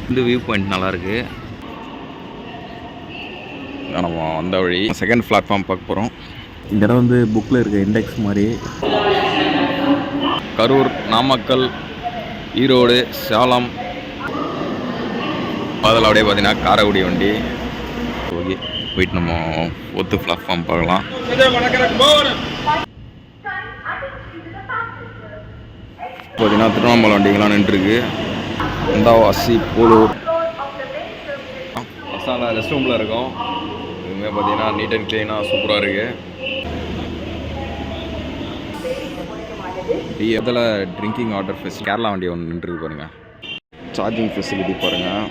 இந்த view point நல்லாயிருக்கு. நம்ம வந்த வழி செகண்ட் பிளாட்ஃபார்ம் பார்க்க போகிறோம். இந்த இடம் வந்து புக்கில் இருக்க இண்டெக்ஸ் மாதிரி. கரூர், நாமக்கல், ஈரோடு, சேலம், அதில் அப்படியே பார்த்தீங்கன்னா காரைக்குடி வண்டி. ஓகே, போயிட்டு நம்ம ஒத்து பிளாட்ஃபார்ம் பார்க்கலாம். பார்த்தீங்கன்னா திருவண்ணாமலை வண்டிங்கெலாம் நின்றுருக்கு. வந்தாவாசி, போலூர் பஸ்ஸால் ரெஸ்ட் ரூமில் இருக்கும். இதுவுமே பார்த்தீங்கன்னா நீட் அண்ட் க்ளீனாக சூப்பராக இருக்குது. இதில் ட்ரிங்கிங் வாட்டர் ஃபெசிலிட்டி கேரளா வண்டி ஒன்று நின்றுருக்கு பாருங்கள். சார்ஜிங் ஃபெசிலிட்டி பாருங்கள்.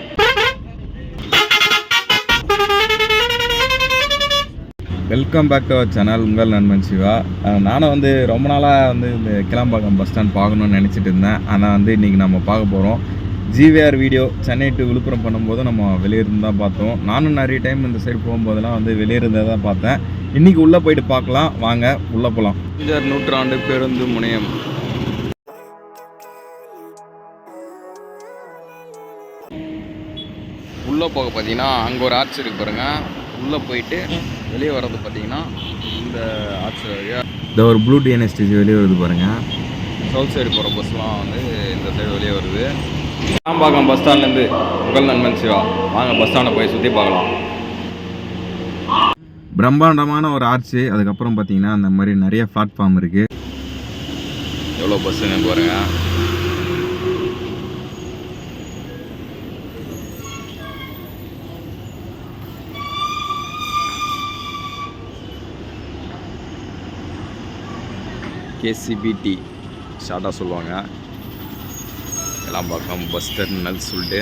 Welcome back to our channel. உங்கள் நண்பன் சிவா. நானும் வந்து ரொம்ப நாளாக வந்து இந்த கிளம்பாக்கம் பஸ் ஸ்டாண்ட் பார்க்கணுன்னு நினச்சிட்டு இருந்தேன். ஆனால் வந்து இன்றைக்கி நம்ம பார்க்க போகிறோம். GVR video Chennai to Villupuram பண்ணும்போது நம்ம வெளியிருந்து தான் பார்த்தோம். நானும் நிறைய டைம் இந்த சைடு போகும்போதெல்லாம் வந்து வெளியிருந்தே தான் பார்த்தேன். இன்றைக்கி உள்ளே போயிட்டு பார்க்கலாம், வாங்க உள்ளே போகலாம். 5 நூற்றாண்டு பேருந்து முனையம். உள்ளே போக பார்த்தீங்கன்னா அங்கே ஒரு ஆர்ச் இருக்குது பாருங்கள். உள்ளே போயிட்டு வெளியே வர்றது பார்த்தீங்கன்னா இந்த ஆர்ச் வழியாக இந்த ஒரு ப்ளூ டிஎன்எஸ்டிஜி வெளியே வருது பாருங்கள். சவுத் சைடு போகிற பஸ்லாம் வந்து இந்த சைடு வெளியே வருது. கிளாம்பாக்கம் பஸ் ஸ்டாண்ட்லேருந்து உங்கள் நண்பன் சிவா. வாங்க பஸ் ஸ்டாண்டை போய் சுற்றி பார்க்கலாம். பிரம்மாண்டமான ஒரு ஆர்ச்சு. அதுக்கப்புறம் பார்த்தீங்கன்னா அந்த மாதிரி நிறைய பிளாட்ஃபார்ம் இருக்குது. எவ்வளோ பஸ்ஸுன்னு பாருங்கள். கேசிபிடி ஷார்ட்டாக சொல்லுவாங்க. கிளாம்பாக்கம் பஸ் டெர்மினல் சொல்லிட்டு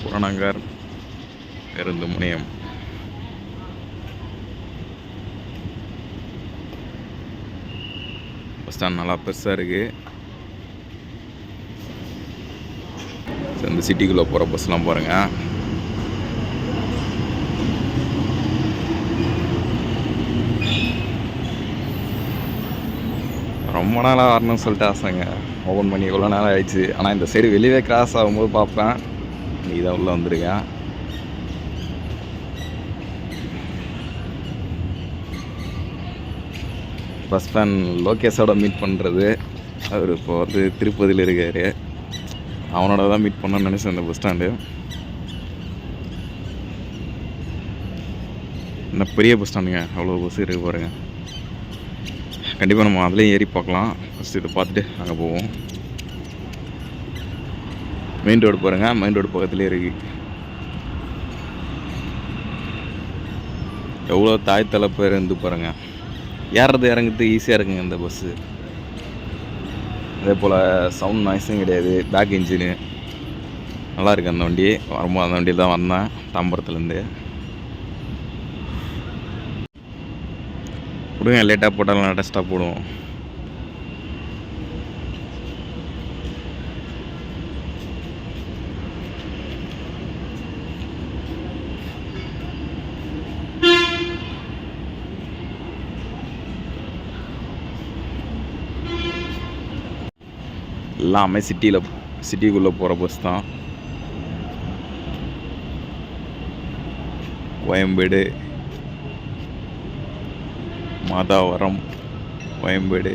புறநகர் பேருந்து முனையம். பஸ் ஸ்டாண்ட் நல்லா பெருசாக இருக்குது. இந்த சிட்டிக்குள்ளே போகிற பஸ்லாம் பாருங்கள். ரொம்ப நாளாக வரணும்னு சொல்லிட்டு ஆசைங்க. ஓப்பன் பண்ணி எவ்வளோ நாள் ஆயிடுச்சு. ஆனால் இந்த சைடு வெளியே கிராஸ் ஆகும்போது பார்ப்பேன். நீ தான் உள்ளே வந்துருக்கேன். பஸ் ஸ்டாண்ட் லோகேஷோட மீட் பண்ணுறது. அவர் இப்போ வந்து திருப்பதியில் இருக்கார். அவனோட தான் மீட் பண்ணணும்னு நினச்சேன். இந்த பஸ் ஸ்டாண்டு இந்த பெரிய பஸ் ஸ்டாண்டுங்க. அவ்வளோ பஸ் இருக்குது பாருங்கள். கண்டிப்பாக நம்ம அதுலேயும் ஏறி பார்க்கலாம். ஃபஸ்ட்டு இதை பார்த்துட்டு அங்கே போவோம். மெயின் ரோடு பாருங்கள். மெயின் ரோடு பக்கத்துலேயே இருக்குது. எவ்வளோ தாய் தலைப்பேர் இருந்து பாருங்கள். ஏறுறது இறங்குறது ஈஸியாக இருக்குங்க இந்த பஸ்ஸு. அதே போல் சவுண்ட் நாய்ஸும் கிடையாது. பேக் இன்ஜினு நல்லாயிருக்கு அந்த வண்டி. வரும்போது அந்த வண்டியில் தான் வந்தேன் தாம்பரத்துலேருந்து. விடுங்க, லேட்டாக போட்டாலும் டஸ்ட்டாக போடுவோம். எல்லாமே சிட்டிக்குள்ளே போகிற பஸ் தான். கோயம்பேடு, மாதாவரம், கோயம்பேடு,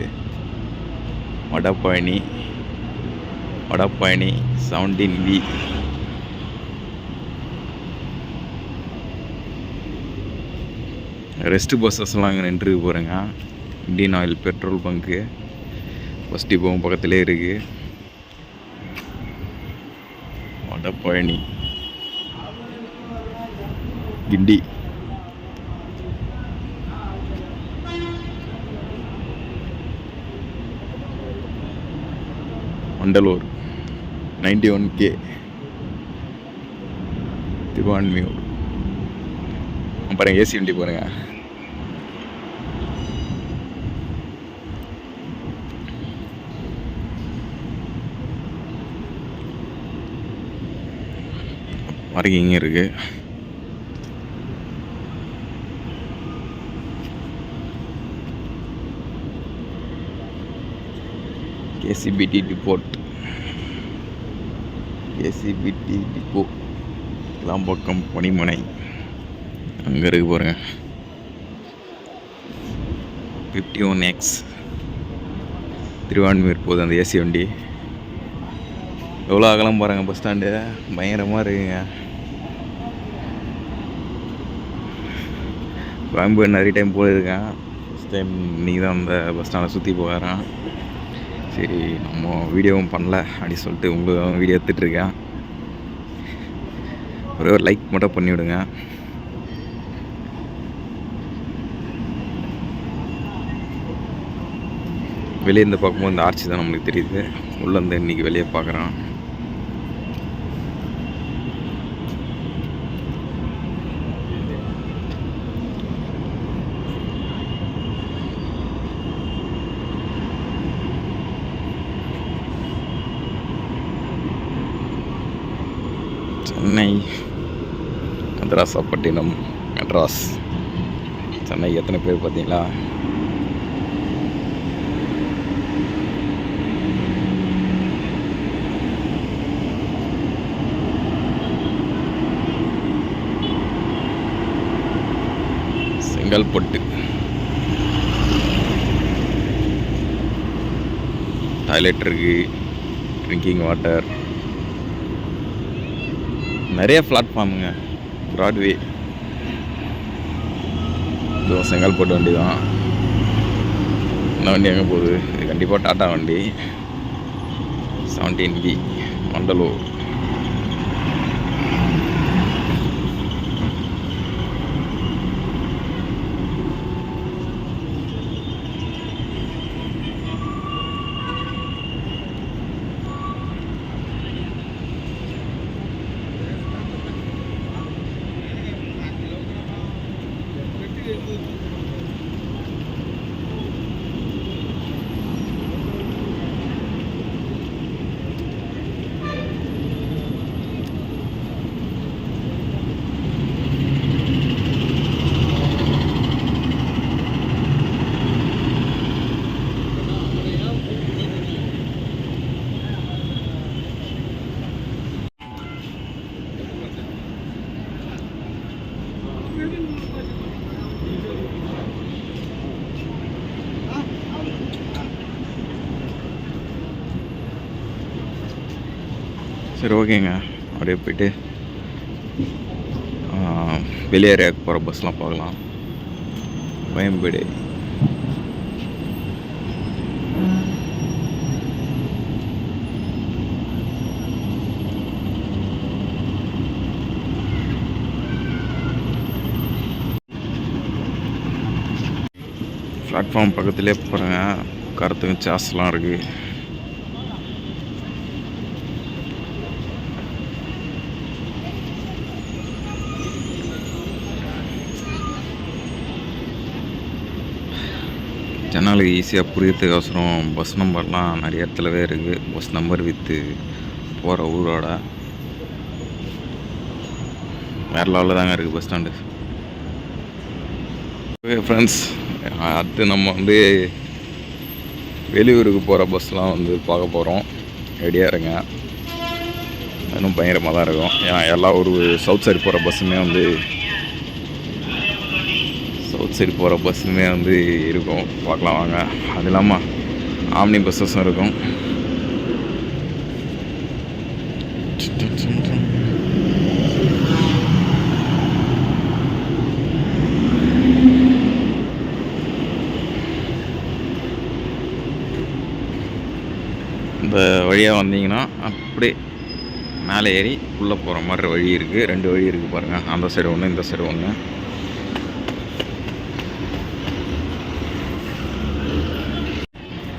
வடபழனி 17V. ரெஸ்ட்டு பஸ்ஸஸ்லாம் அங்கே நின்று போகிறேங்க. Indian oil petrol bunk bus டிப்போவும் பக்கத்திலே இருக்குது. வடபழனி, கிண்டி, மண்டலூர் 91K, திருவான்மியூர். அப்புறம் ஏசி வண்டி பாருங்க. பார்க்கிங் இருக்கு. கேசிபிடி டிப்போட், கேசிபிடி டிப்போ கிளாம்பாக்கம் பணிமனை அங்கே இருக்கு பாருங்க. 51X திருவான்மியூர் போகுது அந்த ஏசி வண்டி. எவ்வளோ அகலம் பாருங்கள் பஸ் ஸ்டாண்டு, பயங்கரமாக இருக்குங்க. கோயம்புத்தூர் நிறைய டைம் போயிருக்கேன், ஃபஸ்ட் டைம் இன்றைக்கி தான் அந்த பஸ் ஸ்டாண்டை சுற்றி போகிறேன். சரி நம்ம வீடியோவும் பண்ணல அப்படி சொல்லிட்டு உங்களுக்கு வீடியோ எடுத்துகிட்ருக்கேன். ஒரே ஒரு லைக் மட்டும் பண்ணிவிடுங்க. வெளியே இருந்து பார்க்கும்போது இந்த ஆர்ச்சி தான் நம்மளுக்கு தெரியுது, உள்ளேருந்து இன்றைக்கி வெளியே பார்க்குறோம். சென்னை மதராசப்பட்டினம் மெட்ராஸ். சென்னை எத்தனை பேர் பார்த்தீங்களா? செங்கல்பட்டு டாய்லெட் இருக்குது, ட்ரிங்கிங் வாட்டர், நிறைய பிளாட்ஃபார்முங்க. ப்ராட்வே இதோ செங்கல்பட்டு வண்டி தான். இந்த வண்டி எங்கே போகுது? இது கண்டிப்பாக டாட்டா வண்டி. 17B மண்டலூர். சரி ஓகேங்க, அப்படியே போய்ட்டு வெளியேறியாக்கு போகிற பஸ்லாம் பார்க்கலாம். கோயம்பேடு பிளாட்ஃபார்ம் பக்கத்துலேயே போகிறேங்க. உட்காரத்துக்கு சேர்ஸ்லாம் இருக்குது. ஜனாலுக்கு ஈஸியாக புரியறதுக்கு அவசரம் பஸ் நம்பர்லாம் நிறைய இடத்துலவே இருக்குது. பஸ் நம்பர் வித்து போகிற ஊரோட வேறு லெவலில் தாங்க இருக்குது பஸ் ஸ்டாண்டு. ஓகே ஃப்ரெண்ட்ஸ், அடுத்து நம்ம வந்து வெளியூருக்கு போகிற பஸ்லாம் வந்து பார்க்க போகிறோம். ரெடியாக இருங்க, இன்னும் பயங்கரமாக தான் இருக்கும். ஏன்னா எல்லா ஒரு சவுத் சைடு போகிற பஸ்ஸுமே வந்து இருக்கும், பார்க்கலாம் வாங்க. அது இல்லாமல் ஆம்னி பஸ்ஸஸும் இருக்கும். இந்த வழியாக வந்தீங்கன்னா அப்படியே மேலே ஏறி உள்ளே போகிற மாதிரி வழி இருக்குது. 2 வழி இருக்குது பாருங்கள், அந்த சைடு ஒன்று, இந்த சைடு ஒன்று.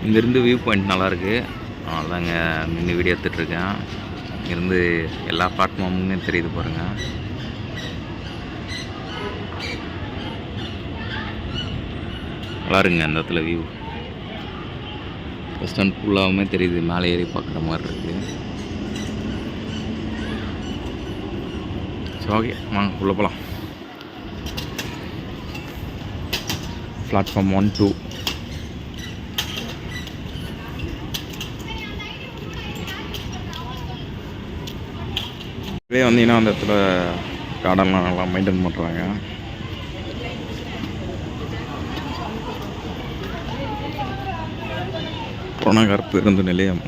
இங்கேருந்து வியூ பாயிண்ட் நல்லாயிருக்கு, அதாங்க நின்று வீடியோ எடுத்துகிட்ருக்கேன். இங்கேருந்து எல்லா பிளாட்ஃபார்முமே தெரியுது பாருங்கள். நல்லாருங்க அந்த இடத்துல வியூ. பஸ் ஸ்டாண்ட் ஃபுல்லாகவுமே தெரியுது, மேலே ஏறி பார்க்குற மாதிரி இருக்குது. ஸோ ஓகே வாங்க உள்ளே போகலாம். பிளாட்ஃபார்ம் 1, 2 இதே வந்தீங்கன்னா அந்த இடத்துல கார்டன்லாம் நல்லா மெயின்டைன் பண்ணுறாங்க. புறநகர் பேருந்து நிலையம்.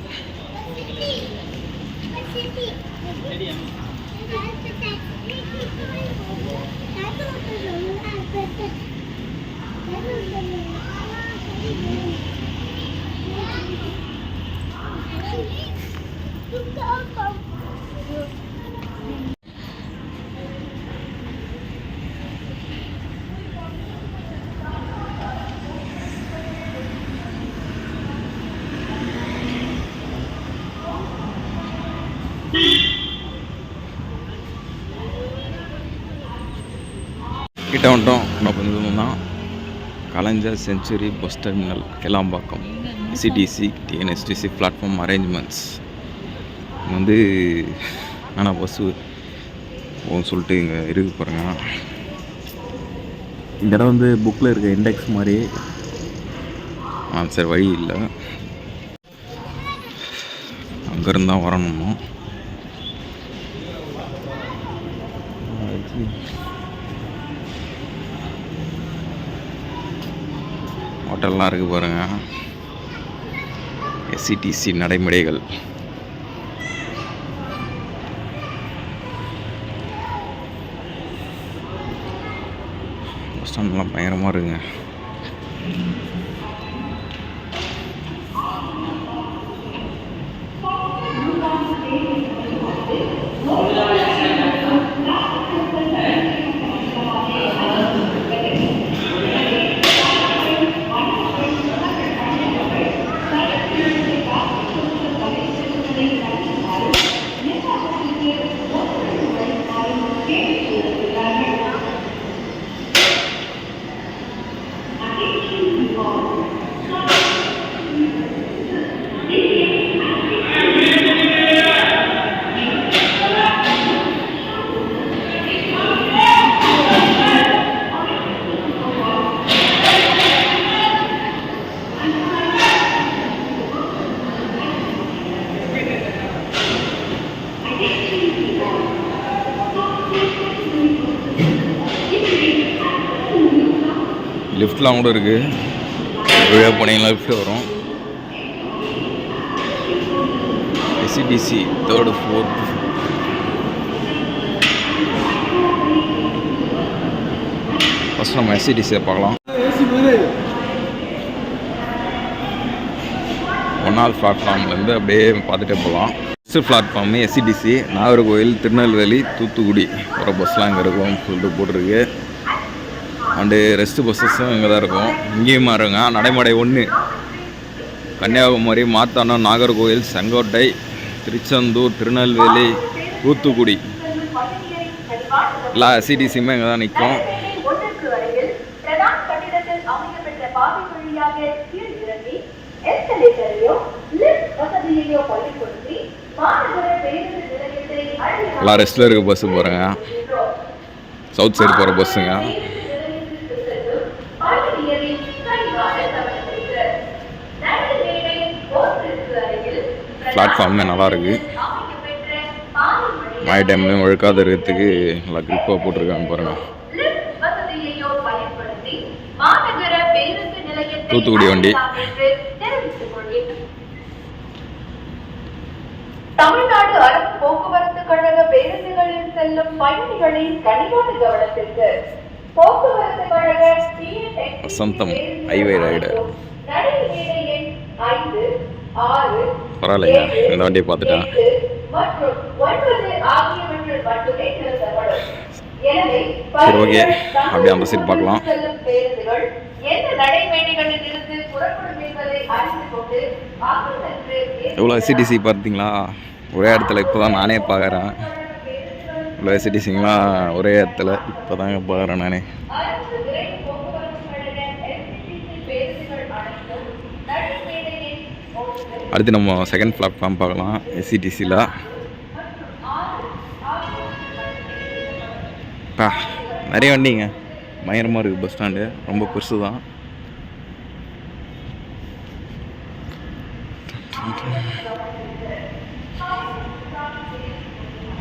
கிட்ட வந்துட்டோம். இன்னும் கொஞ்சம் தூரம் தான். Kalaignar century bus terminal Kilambakkam. SCTC TNSTC platform arrangements வந்து ஆனால் பஸ்ஸு போகும்னு சொல்லிட்டு இங்கே இருக்கு பாருங்க. இந்த இடம் வந்து புக்கில் இருக்க இண்டெக்ஸ் மாதிரி. சரி, வழி இல்லை, அங்கேருந்து தான் வரணும். ஹோட்டல்லாம் இருக்குது பாருங்கள். எஸ்சிடிசி நடைமுறைகள். பஸ் ஸ்டாண்ட்லாம் பயங்கரமாக இருக்குங்க. லிஃப்ட்லாம் கூட இருக்குது. வழியாக போனீங்கன்னா லிஃப்ட் வரும். SCTC 3rd 4th. ஃபஸ்ட் நம்ம எஸ்சிடிசியை பார்க்கலாம். 1வது பிளாட்ஃபார்ம்லேருந்து அப்படியே பார்த்துட்டே போகலாம். First platform SCTC Nagercoil Tirunelveli Thoothukudi ஒரு பஸ்லாம் இங்கே இருக்கும்னு சொல்லிட்டு போட்டிருக்கு. அண்டு ரெஸ்ட்டு பஸ்ஸஸும் இங்கே தான் இருக்கும். இங்கேயும் மாறுங்க. நடைமுறை 1 கன்னியாகுமரி, மாத்தாண்டம், நாகர்கோவில், செங்கோட்டை, திருச்செந்தூர், திருநெல்வேலி, தூத்துக்குடி எல்லா எஸ்சிடிசியுமே இங்கே தான் நிற்கும். எல்லா ரெஸ்ட்டில் இருக்க பஸ்ஸு போகிறேங்க. சவுத் சைடு போகிற பஸ்ஸுங்க. பிளாட்ஃபார்மே நல்லாயிருக்கு. மழை டைம்லையும் ஒழுக்காத இருக்கிறதுக்கு நல்லா கிரிப்பாக போட்டிருக்காங்க பாருங்கள். தூத்துக்குடி வண்டி. தமிழ்நாடு அரசு போக்குவரத்து கழக பேருந்துகளில் செல்லும் பயணிகளின் கனிவான கவனத்திற்கு போக்குவரத்து கழக வசந்தம் ஹைவே ரைடர். பரவாயில்லைங்க, இந்த வண்டியை பார்த்துட்டேன். சரி, ஓகே, அப்படியே அந்த சைடு பார்க்கலாம். எவ்வளோ எஸ்சிடிசி பார்த்தீங்களா? ஒரே இடத்துல இப்போ தான் நானே பார்க்குறேன். இவ்வளோ எஸ்சிடிசிங்களாம் ஒரே இடத்துல இப்போ தாங்க பார்க்குறேன் நானே. அடுத்து நம்ம செகண்ட் பிளாட்ஃபார்ம் பார்க்கலாம். எஸ்சிடிசியில் நிறைய வண்டிங்க, பயங்கரமாக இருக்குது. பஸ் ஸ்டாண்டு ரொம்ப பெருசு தான்.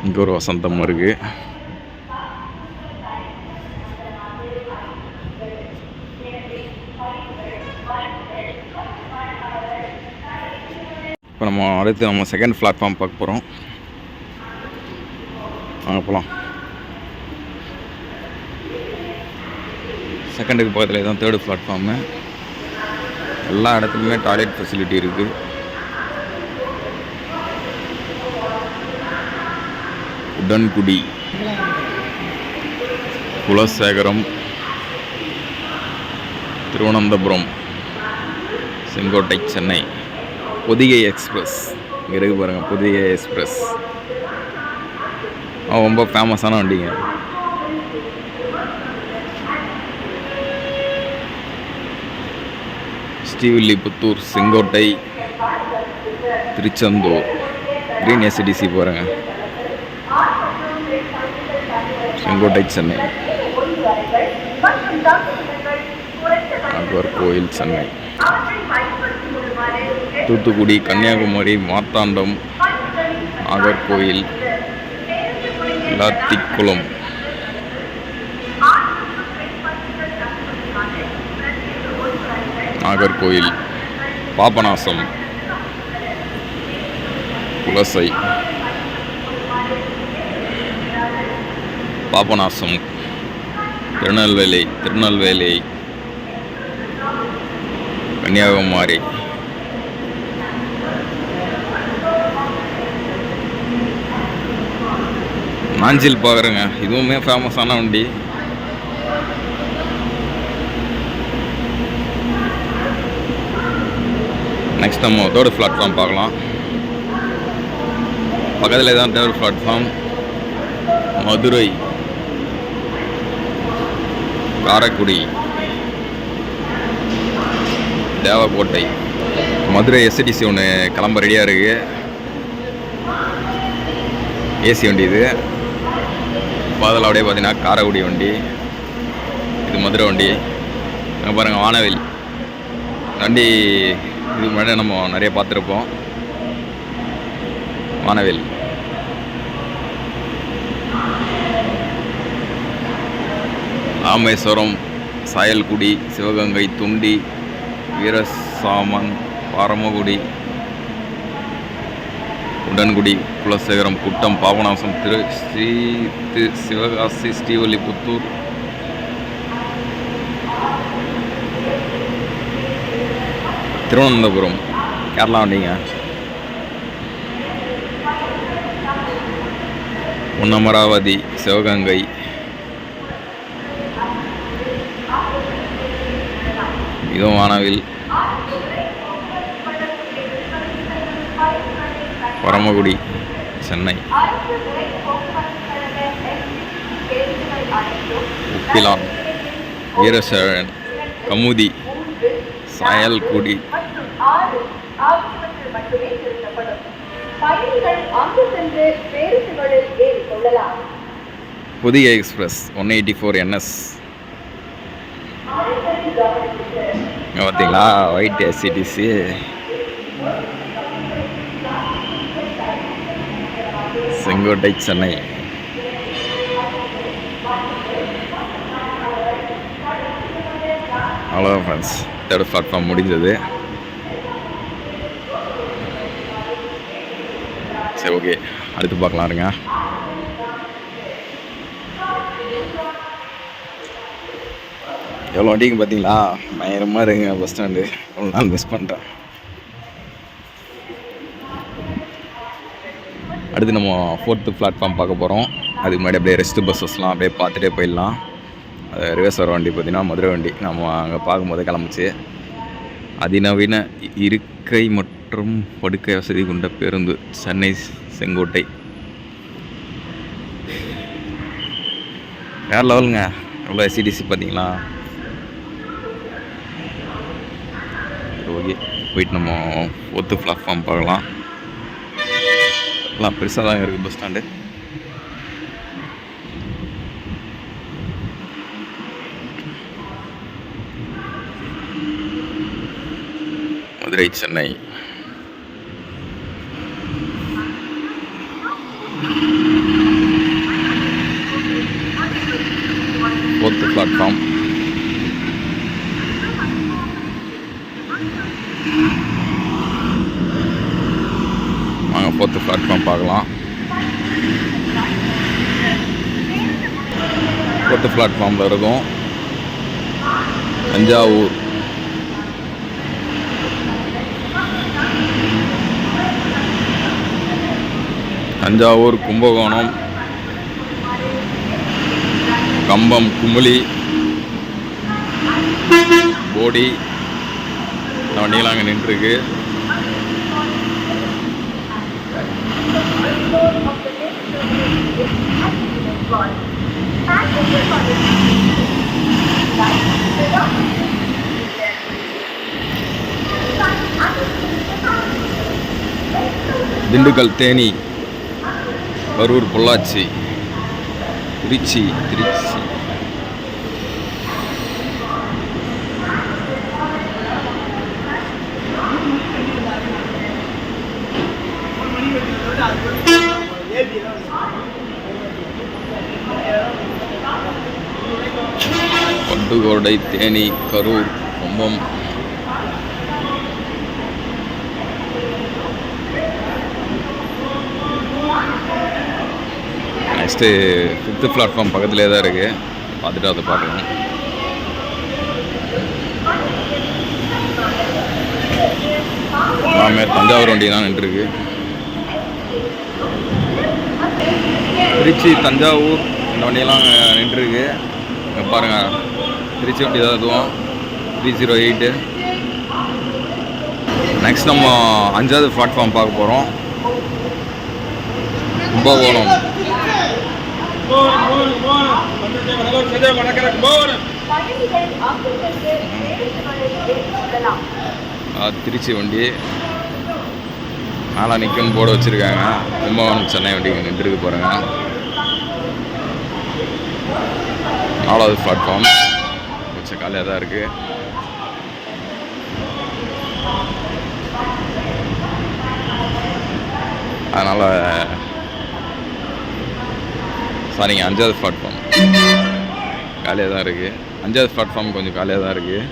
இங்கே ஒரு வசந்தம் இருக்குது. இப்போ அடுத்து நம்ம செகண்ட் பிளாட்ஃபார்ம் பார்க்க போகிறோம். வாங்க போகலாம். செகண்டுக்கு பக்கத்தில் தான் தேர்டு பிளாட்ஃபார்மு. எல்லா இடத்துலையுமே டாய்லெட் ஃபெசிலிட்டி இருக்குது. உடன்குடி, குலசேகரம், திருவனந்தபுரம், செங்கோட்டை, சென்னை. பொதிகை எக்ஸ்பிரஸ் இங்கே இருக்குது பாருங்கள். பொதிகை எக்ஸ்பிரஸ் ரொம்ப ஃபேமஸான வண்டிங்க. ஸ்ரீவில்லிபுத்தூர், செங்கோட்டை, திருச்செந்தூர், கிரீன் எஸ்டிசி போகிறேங்க. செங்கோட்டை, சென்னை. நாகர்கோயில், சென்னை. தூத்துக்குடி, கன்னியாகுமரி, மார்த்தாண்டம், நாகர்கோயில், லாத்திக்குளம், நாகர்கோயில், பாபநாசம், குலசை, பாபநாசம், திருநெல்வேலி, கன்னியாகுமரி, நாஞ்சில் பார்க்குறேங்க. இதுவுமே ஃபேமஸான வண்டி. நெக்ஸ்ட் நம்ம தேர்டு பிளாட்ஃபார்ம் பார்க்கலாம். பக்கத்தில் தான் third platform. Madurai, Karaikudi, Devakottai. Madurai STC ஒன்று கிளம்ப ரெடியாக இருக்குது. ஏசி வண்டி இது. அதில் அப்படியே பார்த்தீங்கன்னா காரைக்குடி வண்டி. இது மதுரை வண்டி. அங்கே பாருங்கள் வானவில் வண்டி. இது முன்னாடி நம்ம நிறைய பார்த்துருப்போம். வானவில். ராமேஸ்வரம், சாயல்குடி, சிவகங்கை, துண்டி, வீரசாமன், பாரமகுடி, உடன்குடி, குலசேகரம், குட்டம், பாபநாசம், சிவகாசி, ஸ்ரீவில்லிபுத்தூர், திருவனந்தபுரம். கேரளா வண்டிங்க. அமராவதி, சிவகங்கை, இதுவும் வானவில். பரமக்குடி, சென்னை. உப்பிலான், வீரசேழன், கமுதி, சாயல்குடி, புதிய எக்ஸ்பிரஸ் 184 NS. பார்த்தீங்களா ஒயிட் எஸ்சிடிசி. செங்கோட்டை, சென்னை. அவ்வளோதான் ஃப்ரெண்ட்ஸ், தேர்ட் பிளாட்ஃபார்ம் முடிஞ்சது. சரி, ஓகே, அடுத்து பார்க்கலாம் இருங்க. எவ்வளோ வண்டிங்க பார்த்தீங்களா, பயங்கரமாக இருங்க பஸ் ஸ்டாண்டு. எவ்வளோ நாள் மிஸ் பண்ணுறேன். அடுத்து நம்ம ஃபோர்த்து பிளாட்ஃபார்ம் பார்க்க போகிறோம். அதுக்கு முன்னாடி அப்படியே ரெஸ்ட் பஸ்ஸஸ்லாம் அப்படியே பார்த்துட்டே போயிடலாம். அது ரிவர்ஸ் வர வண்டி பார்த்திங்கன்னா மதுரை வண்டி. நம்ம அங்கே பார்க்கும்போது கிளம்பிச்சு. அதிநவீன இருக்கை மற்றும் படுக்கை வசதி கொண்ட பேருந்து, சென்னை, செங்கோட்டை. வேறு லெவலுங்க. எவ்வளோ எஸ்சிடிசி பார்த்தீங்களா. ஓகே, போயிட்டு நம்ம ஃபோர்த்து பிளாட்ஃபார்ம் பார்க்கலாம். எல்லாம் பெருசாக தான் இருக்குது bus stand. Madurai, Chennai. Platform. வாங்க 4th பிளாட்ஃபார்ம் பார்க்கலாம். 4th பிளாட்ஃபார்மில் இருக்கும் தஞ்சாவூர். தஞ்சாவூர், கும்பகோணம், கம்பம், குமுளி, போடி இந்த வண்டியெல்லாம் அங்கே நின்றுருக்கு. திண்டுக்கல், தேனி, கரூர், பொள்ளாச்சி, திருச்சி. பட்டுக்கோட்டை, தேனி, கரூர், கும்பம். நெக்ஸ்ட்டு 5th பிளாட்ஃபார்ம் பக்கத்துலேயே தான் இருக்குது. பார்த்துட்டு அதை பார்க்கலாம். எல்லாமே தஞ்சாவூர் வண்டி தான் நின்றுருக்கு. திருச்சி, தஞ்சாவூர் இந்த வண்டியெல்லாம் நின்றுருக்கு. இங்கே பாருங்கள், திருச்சி வண்டி தான் இதுவும் 308. நெக்ஸ்ட் நம்ம 5வது பிளாட்ஃபார்ம் பார்க்க போகிறோம். கும்பகோணம். திருச்சி வண்டி நாளா நிற்கும் போர்டு வச்சுருக்காங்க. கும்பகோணம் சென்னை வண்டி நின்றுருக்கு பாருங்க. 4வது பிளாட்ஃபார்ம் கொஞ்சம் காலியாக தான் இருக்குது. அதனால் சாரிங்க, 5வது பிளாட்ஃபார்ம் காலியாக தான் இருக்குது. 5வது பிளாட்ஃபார்ம் கொஞ்சம் காலியாக தான் இருக்குது.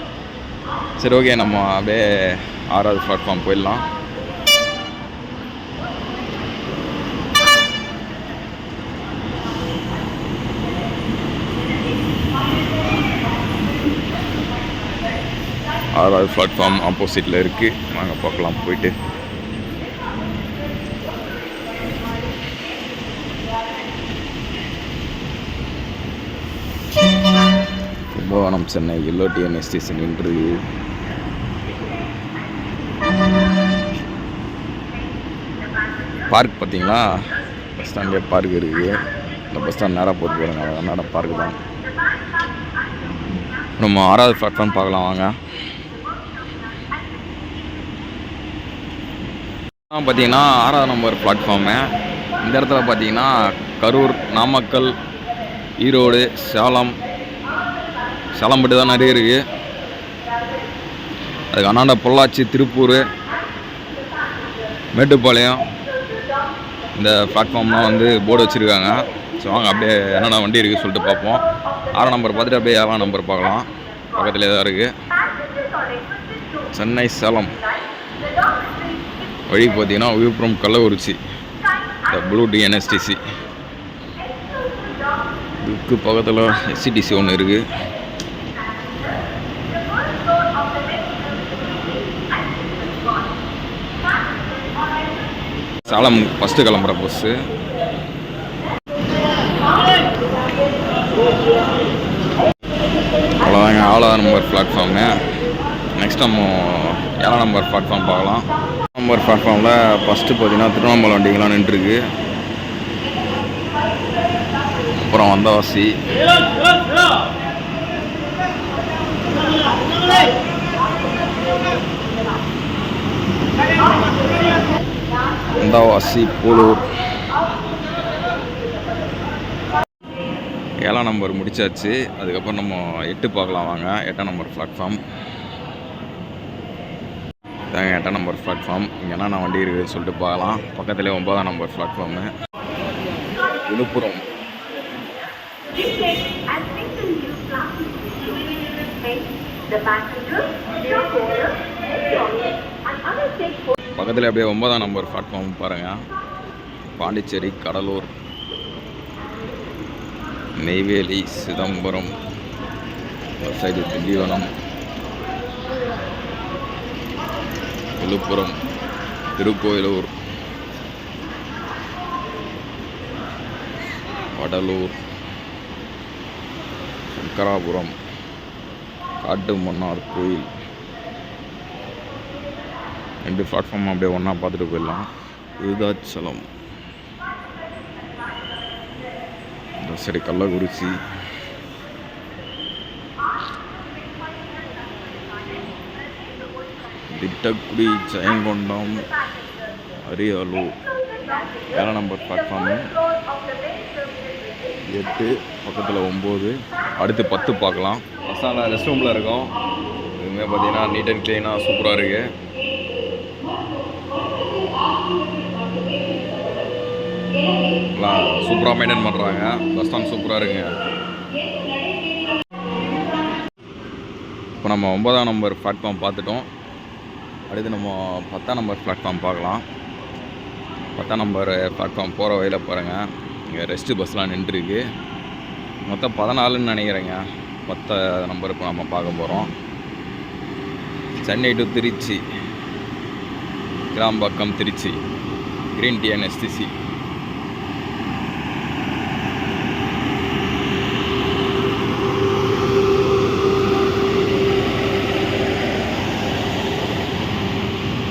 சரி, ஓகே, நம்ம அப்படியே 6வது பிளாட்ஃபார்ம் போயிடலாம். ஆறாவது பிளாட்ஃபார்ம் ஆப்போசிட்டில் இருக்குது. வாங்க பார்க்கலாம் போயிட்டு. கும்பகோணம், சென்னை LOTN ஸ்டேஷன் நின்று பார்க் பார்த்தீங்களா? பஸ் ஸ்டாண்ட்லேயே பார்க் இருக்குது. இந்த பஸ் ஸ்டாண்ட் நேராக போட்டு போகிறாங்க. அதனால பார்க்கு தான். நம்ம 6வது பிளாட்ஃபார்ம் பார்க்கலாம் வாங்க. பார்த்தீங்கன்னா 6வது நம்பர் பிளாட்ஃபார்மு. இந்த இடத்துல பார்த்தீங்கன்னா கரூர், நாமக்கல், ஈரோடு, சேலம் மட்டும் தான் நிறைய இருக்குது. அதுக்கு அண்ணாண்ட பொள்ளாச்சி, திருப்பூர், மேட்டுப்பாளையம் இந்த பிளாட்ஃபார்ம்லாம் வந்து போர்டு வச்சுருக்காங்க. ஸோ வாங்க அப்படியே என்னென்ன வண்டி இருக்குது சொல்லிட்டு பார்ப்போம். 6 நம்பர் பார்த்துட்டு அப்படியே 7ஆம் நம்பர் பார்க்கலாம். பக்கத்துலேயே தான் இருக்குது. சென்னை, சேலம் வழி பார்த்தீங்கன்னா விழுப்புரம், கள்ளக்குறிச்சி, இந்த ப்ளூ NSTC. இதுக்கு பக்கத்தில் SCTC ஒன்று இருக்குது. சேலம் ஃபஸ்ட்டு கிளம்புற பஸ்ஸு. அவ்வளோதாங்க 7ஆவது நம்பர் பிளாட்ஃபார்மு. நெக்ஸ்ட் நம்ம 7ஆம் நம்பர் பிளாட்ஃபார்ம் பார்க்கலாம். நம்பர் பிளாட்ஃபார்மில் ஃபஸ்ட்டு பார்த்தீங்கன்னா திருவண்ணாமலை வண்டிங்கெலாம் நின்றுருக்கு. அப்புறம் வந்தவாசி, போலூர். 7ஆம் நம்பர் முடிச்சாச்சு. அதுக்கப்புறம் நம்ம 8 பார்க்கலாம் வாங்க. 8ஆம் நம்பர் பிளாட்ஃபார்ம் தாங்க. 8ஆம் நம்பர் பிளாட்ஃபார்ம் இங்கே என்னென்ன வண்டி இருக்குதுன்னு சொல்லிட்டு பார்க்கலாம். பக்கத்துலேயே 9ஆம் number platform. Villupuram The passengers, their owners, employees, and other stakeholders. பக்கத்தில் அப்படியே 9ஆம் நம்பர் பிளாட்ஃபார்ம் பாருங்கள். பாண்டிச்சேரி, கடலூர், நெய்வேலி, சிதம்பரம், சைடு திண்டிவனம், விழுப்புரம், திருக்கோயிலூர், வடலூர், சங்கராபுரம், காட்டு மன்னார் கோயில் 2 பிளாட்ஃபார்ம் அப்படியே ஒன்றா பார்த்துட்டு போயிடலாம். விருதாச்சலம், இந்த சரி கள்ளக்குறிச்சி, திட்டக்குடி, ஜெயங்கொண்டம், அரியலூர் 7 நம்பர் பிளாட்ஃபார்மு 8, பக்கத்தில் 9, அடுத்து 10 பார்க்கலாம். பசங்க ரெஸ்ட் ரூமில் இருக்கோம். இதுவுமே பார்த்தீங்கன்னா நீட் அண்ட் க்ளீனாக சூப்பராக இருக்குது. எல்லாம் சூப்பராக மெயின்டைன் பண்ணுறாங்க. பஸ் ஸ்டாண்ட் சூப்பராக இருக்குங்க. இப்போ நம்ம 9ஆம் நம்பர் பிளாட்ஃபார்ம் பார்த்துட்டோம். அடுத்து நம்ம 10ஆம் நம்பர் பிளாட்ஃபார்ம் பார்க்கலாம். 10ஆம் நம்பர் பிளாட்ஃபார்ம் போகிற வழியில் பாருங்கள், இங்கே ரெஸ்ட்டு பஸ்லாம் நின்றுருக்கு. மொத்தம் 14ன்னு நினைக்கிறேங்க. 10 நம்பர் இப்போ நம்ம பார்க்க போகிறோம். Chennai to Trichy, Kilambakkam Trichy, green T and STC.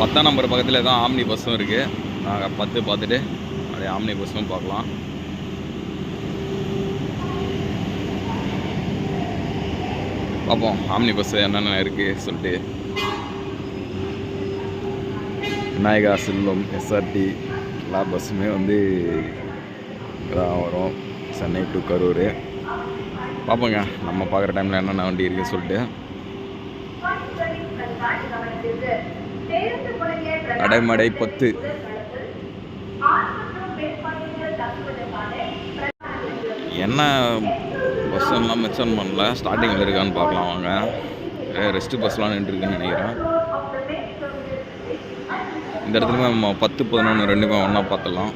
பத்தாம் நம்பர் பக்கத்தில் தான் ஆம்னி பஸ்ஸும் இருக்குது. நாங்கள் 10 பார்த்துட்டு அப்படியே ஆம்னி பஸ்ஸும் பார்க்கலாம். பார்ப்போம் ஆம்னி பஸ்ஸு என்னென்ன இருக்குது சொல்லிட்டு. விநாயகா, செல்வம், எஸ்ஆர்டி எல்லா பஸ்ஸுமே வந்து இதான் வரும். சென்னை டு கரூர் பார்ப்போங்க. நம்ம பார்க்குற டைமில் என்னென்ன வண்டி இருக்குது சொல்லிட்டு. அடைமடை 10 என்ன பஸ்ஸெல்லாம் மென்ஷன் பண்ணல. ஸ்டார்டிங்கில் இருக்கான்னு பார்க்கலாம் வாங்க. ரெஸ்ட்டு பஸ்லாம் நின்றுருக்குன்னு நினைக்கிறேன். இந்த இடத்துல நம்ம 10, 11 2 ஒன்றா பார்த்துடலாம்.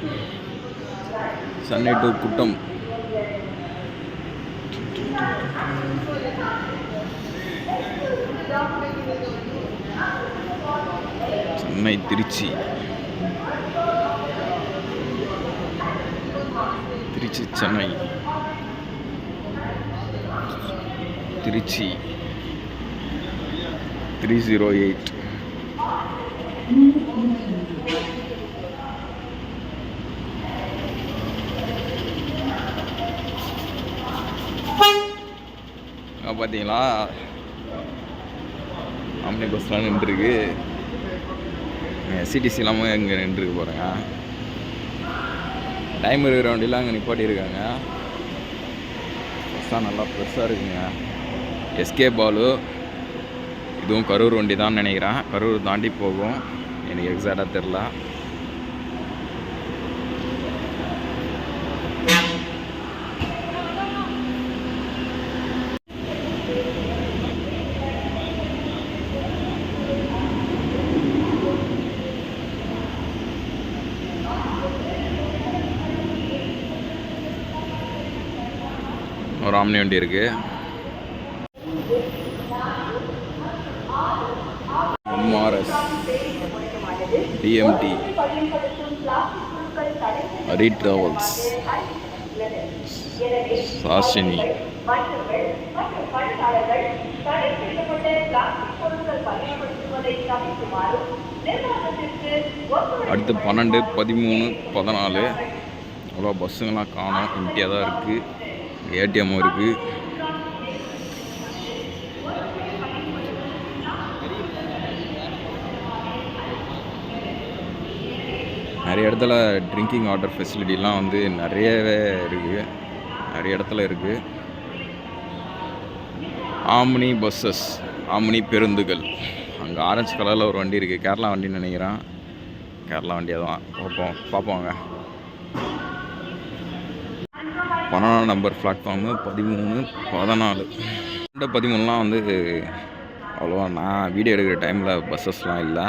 சென்னை டு குட்டம், சென்னை திருச்சி, திருச்சி சென்னை, திருச்சி 308. பார்த்தீங்களா ஆம்னி பஸ்லாம் நின்றுருக்கு. சிடிசி இல்லாமல் இங்கே நின்றுருக்கு போகிறேங்க. டைம் இருக்கிற வண்டிலாம் அங்கே நிப்பாட்டியிருக்காங்க. பஸ்ஸாக நல்லா பெருசாக இருக்குங்க. எஸ்கே பாலு, இதுவும் கரூர் வண்டி தான் நினைக்கிறேன். கரூர் தாண்டி போகும், எனக்கு எக்ஸாக்டாக தெரில. ஒரு ஆம்னி வண்டி இருக்குது. MRS, TMT, Hari travels, Shashini, அடுத்து 12, 13, 14 அவ்வளோ பஸ்ஸுங்கெல்லாம் காணும். எம்டியாக தான் இருக்குது. ஏடிஎம்மும் இருக்குது. நிறைய இடத்துல ட்ரிங்கிங் வாட்டர் ஃபெசிலிட்டிலாம் வந்து நிறையவே இருக்குது. நிறைய இடத்துல இருக்குது. ஆம்னி பஸ்ஸஸ், ஆம்னி பேருந்துகள். அங்கே ஆரஞ்சு கலரில் ஒரு வண்டி இருக்குது. கேரளா வண்டின்னு நினைக்கிறேன். கேரளா வண்டியாக தான் பார்ப்போங்க. 12ஆம் நம்பர் பிளாட்ஃபார்மு 13, 14 13லாம் வந்து அவ்வளோவா நான் வீடியோ எடுக்கிற டைமில் பஸ்ஸஸ்லாம் இல்லை.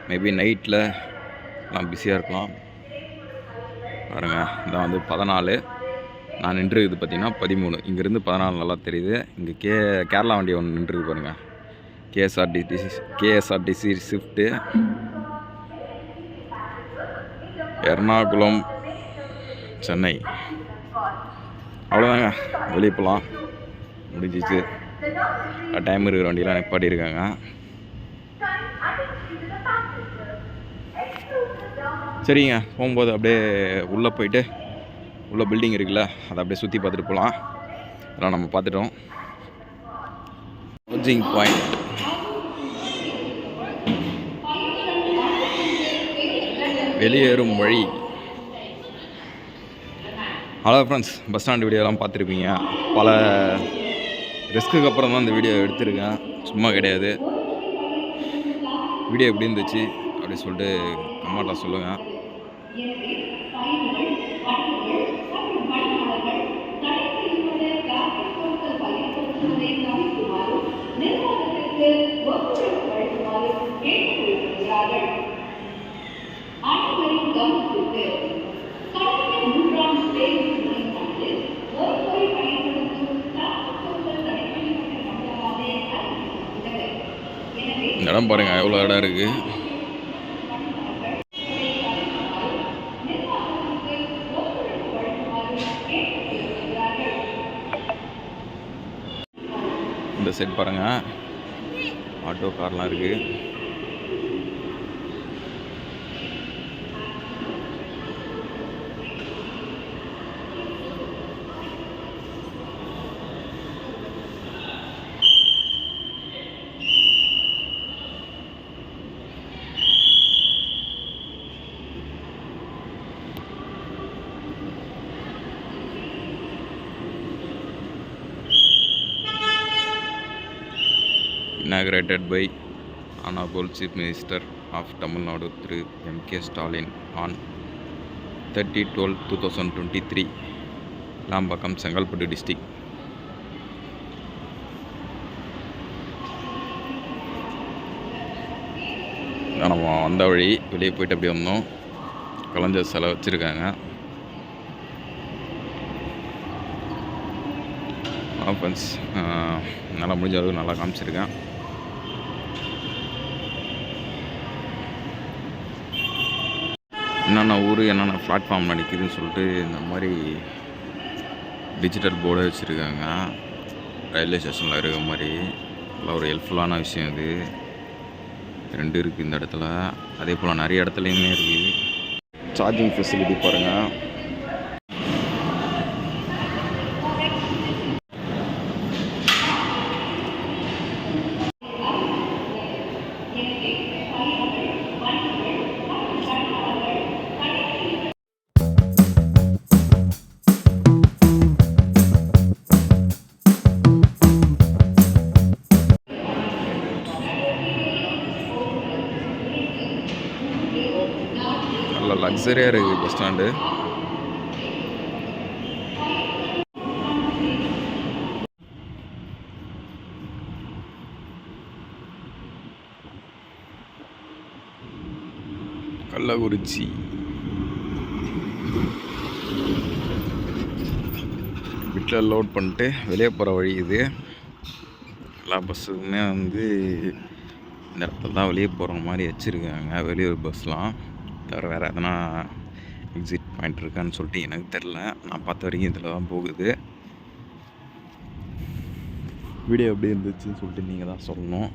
மேபி நைட்டில் நான் பிஸியாக இருக்கலாம். பாருங்கள், இதான் வந்து 14. நான் நின்றுருக்குது பார்த்தீங்கன்னா 13. இங்கேருந்து 14 நல்லா தெரியுது. இங்கே கேரளா வண்டி ஒன்று நின்றுருக்கு பாருங்கள். KSRTC Swift Ernakulam Chennai. அவ்வளோதாங்க, வெளியே போகலாம், முடிஞ்சிச்சு. டைம் இருக்கிற வண்டியெலாம் நிப்பாட்டியிருக்காங்க. சரிங்க, போகும்போது அப்படியே உள்ளே போயிட்டு உள்ள பில்டிங் இருக்குல்ல, அதை அப்படியே சுற்றி பார்த்துட்டு போகலாம். அதெல்லாம் நம்ம பார்த்துட்டோம். சார்ஜிங் பாயிண்ட் வெளியேறும் வழி. ஹலோ ஃப்ரெண்ட்ஸ், பஸ் ஸ்டாண்டு வீடியோலாம் பார்த்துருப்பீங்க. பல ரிஸ்க்குக்கு அப்புறம் தான் இந்த வீடியோ எடுத்திருக்கேன், சும்மா கிடையாது. வீடியோ எப்படி இருந்துச்சு அப்படி சொல்லிட்டு கமெண்ட்டில் சொல்லுங்கள். இடம் பாருங்கள், எவ்வளோ இடம் இருக்குது. இந்த சைட் பாருங்கள், ஆட்டோ கார்லாம் இருக்குது. Inaugurated by Honorable Chief Minister of Tamil Nadu through M.K. Stalin on 30/12/2023, Lambakam, Sengalpattu district. நம்ம வந்த வழி வெளியே போயிட்டு அப்படியே வந்தோம். கலைஞர் சிலை வச்சுருக்காங்க. ஃப்ரெண்ட்ஸ், நல்லா முடிஞ்ச அளவுக்கு நல்லா காமிச்சிருக்கேன். என்னென்ன ஊர் என்னென்ன பிளாட்ஃபார்மில் நிற்கிதுன்னு சொல்லிட்டு இந்த மாதிரி டிஜிட்டல் போர்டை வச்சுருக்காங்க. ரயில்வே ஸ்டேஷனில் இருக்கிற மாதிரி நல்லா ஒரு ஹெல்ப்ஃபுல்லான விஷயம் இது. 2 இருக்குது இந்த இடத்துல. அதே போல் நிறைய இடத்துலையுமே இருக்குது. சார்ஜிங் ஃபெசிலிட்டி பாருங்கள். நல்ல லக்ஸரியாக இருக்குது பஸ் ஸ்டாண்டு. கள்ளக்குறிச்சி வீட்டில் லோட் பண்ணிட்டு வெளியே போகிற வழி இது. எல்லா பஸ்ஸுக்குமே வந்து இந்த இடத்துல தான் வெளியே போகிற மாதிரி வச்சுருக்காங்க. வெளியூர் பஸ்லாம் வேறு எதனா எக்ஸிட் பாயிண்ட் இருக்கான்னு சொல்லிட்டு எனக்கு தெரில. நான் பார்த்த வரைக்கும் இதில் தான் போகுது. வீடியோ எப்படி இருந்துச்சுன்னு சொல்லிட்டு நீங்கள் தான் சொல்லணும்.